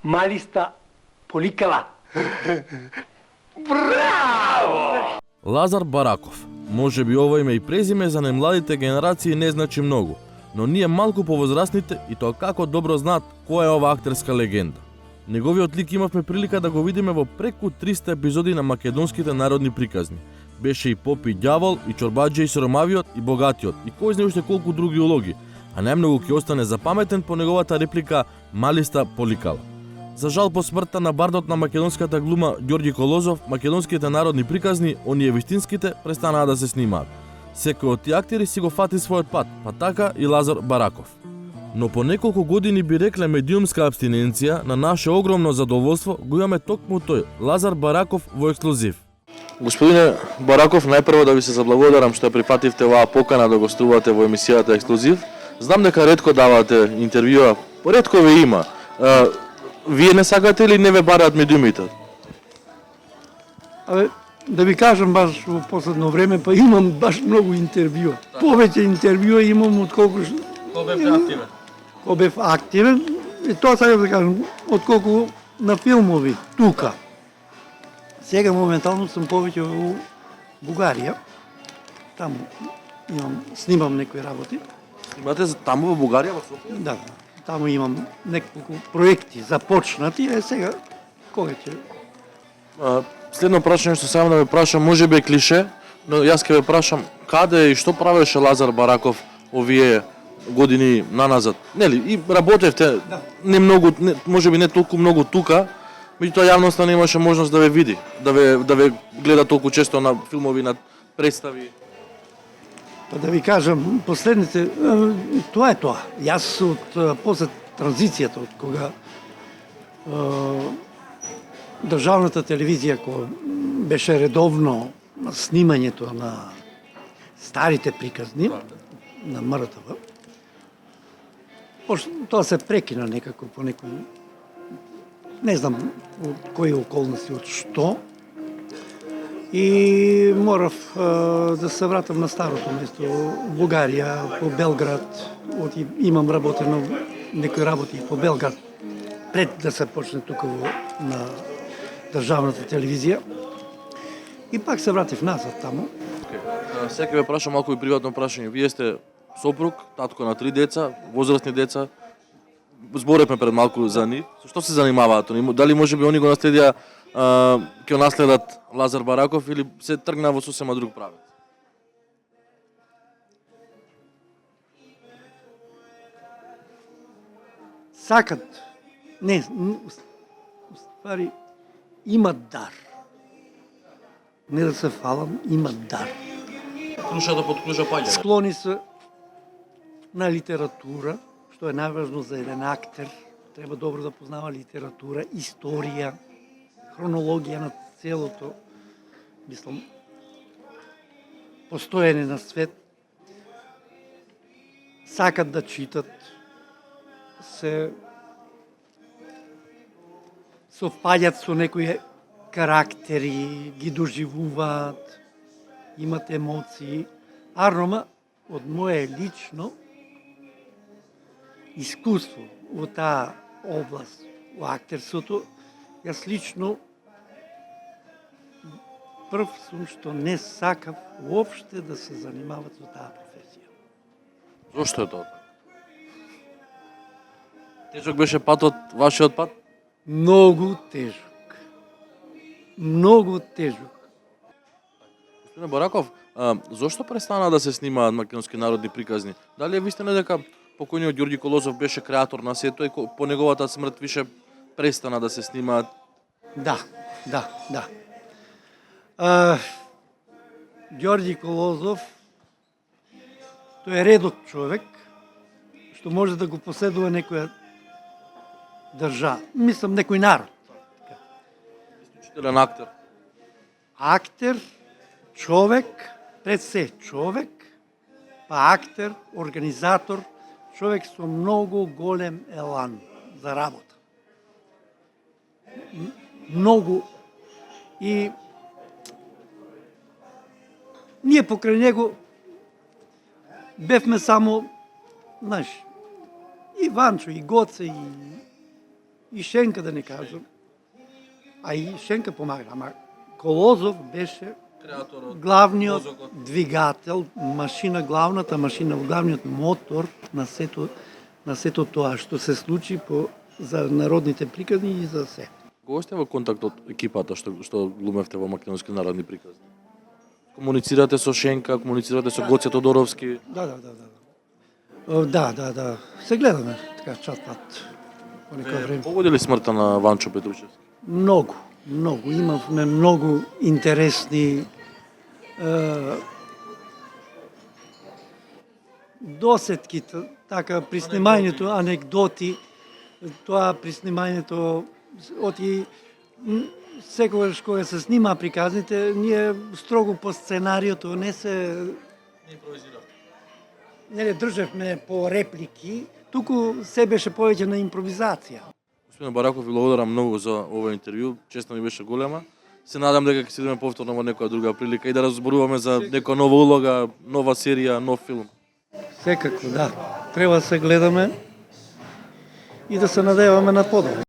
Малиста Поликала. Браво! Лазар Бараков. Може би ова име и презиме за најмладите генерации не значи многу, но ние малку повозрастните и тоа како добро знаат која е ова актерска легенда. Неговиот лик имавме прилика да го видиме во преку 300 епизоди на македонските народни приказни. Беше и Поп и ѓавол, и Чорбаџа и Сиромавиот, и Богатиот, и кој знае уште колку други улоги, а најмногу ќе остане запаметен по неговата реплика Малиста Поликала. За жал по смртта на бардот на македонската глума Ѓорѓи Колозов, македонските народни приказни, оние вистинските, престанаа да се снимаат. Секој од тие актери си го фати својот пат, па така и Лазар Бараков. Но по неколку години би рекле медиумска абстиненција, на наше огромно задоволство го имаме токму тој, Лазар Бараков во ексклузив. Господине Бараков, најпрво да ви се заблагодарам што ја прифативте оваа покана да гостувате во емисијата Ексклузив. Знам дека ретко давате интервјуа, ретко ве има. Вие не сакате или не ве бараат медиумите? Да ви кажам, баш во последно време, па имам баш многу интервјуа. Повеќе интервјуа имам отколку... Кој бевте активен? Кој бев активен, и тоа сакам да кажам, отколку на филмови, тука. Сега моментално сум повеќе во Бугарија. Таму снимам некои работи. Снимате таму во Бугарија, во Софија? Да, таму имам неколку проекти започнати, сега кога ќе... Следно прашање што сам да ме прашам, може би е клише, но јас ќе ве прашам каде и што правеше Лазар Бараков овие години наназад? Нели, и работевте не многу, може би не толку многу тука, меѓутоа јавноста немаше можност да ве види, да ве гледа толку често на филмови, на представи. Па да ви кажам, последните, тоа е тоа. Јас после транзицијата, од кога државната телевизија која беше редовно на снимањето на старите приказни на МРТВ, тоа се прекина некако по некој, не знам од кои околности, од што, и морав да се вратам на старото место, Бугарија, по Белград, имам работено некои работи по Белград, пред да се почне тука на државната телевизија. И пак се вратив назад таму. Сега ве прашам малку и приватно прашање. Вие сте сопруг, татко на 3 деца, возрастни деца. Зборевме пред малку за нив. Со што се занимаваат? Дали може би они го наследија, ќе наследат Лазар Бараков или се тргна во сосема друг правец? Сакат. Не, ствари, имат дар. Не да се фалам, имат дар. Крушата под кружа паѓа. Склони се на литература, што е најважно за еден актер. Треба добро да познава литература, историја, хронологија на целото, мислам, постоење на свет. Сакат да читат, се совпаѓат со некои карактери, ги доживуваат, имат емоции. Арнома, од моје лично искуство во таа област, во актерството, јас лично прв сум што не сакав уопште да се занимават со таа професија. Зошто е тоа? Тежок беше патот, вашиот пат? Многу тежок. Многу тежок. Господине Бараков, зошто престана да се снимаат македонски народни приказни? Дали е вистина дека покојниот Ѓорѓи Колозов беше креатор на сето и по неговата смрт више престана да се снимаат? Да. Ѓорѓи Колозов, тој е редок човек, што може да го поседува некоја држава. Мислам, некој народ. Исклучителен актер. Актер, човек, пред се човек, па актер, организатор, човек со многу голем елан за работа. Многу. И ние покрај него бевме само, знаеш, и Ванчо, и Гоце, и и Шенка да не кажам. А и Шенка помага, ама Колозов беше главниот двигател, машина, главната машина, главниот мотор на сето тоа што се случи за народните приказни и за се. Кога сте во контакт од екипата што глумевте во македонски народни приказни? Комуницирате со Шенка, комуницирате со Гоце Тодоровски? Да. Се гледаме така чат-пат по некој време. Погоди ли смртта на Ванчо Петручевски? Многу. Имавме многу интересни досетки, така, при снимањето, анекдоти, тоа при снимањето, секогаш кога се снима приказните, ние строго по сценариото не држевме по реплики, туку се беше повеќе на импровизација. Господин Бараков, ви благодарам многу за ова интервју, чесно ми беше голема. Се надам дека ќе се видиме повторно во некоја друга прилика и да разборуваме за некоја нова улога, нова серија, нов филм. Секако, да. Треба да се гледаме и да се надеваме на подобро.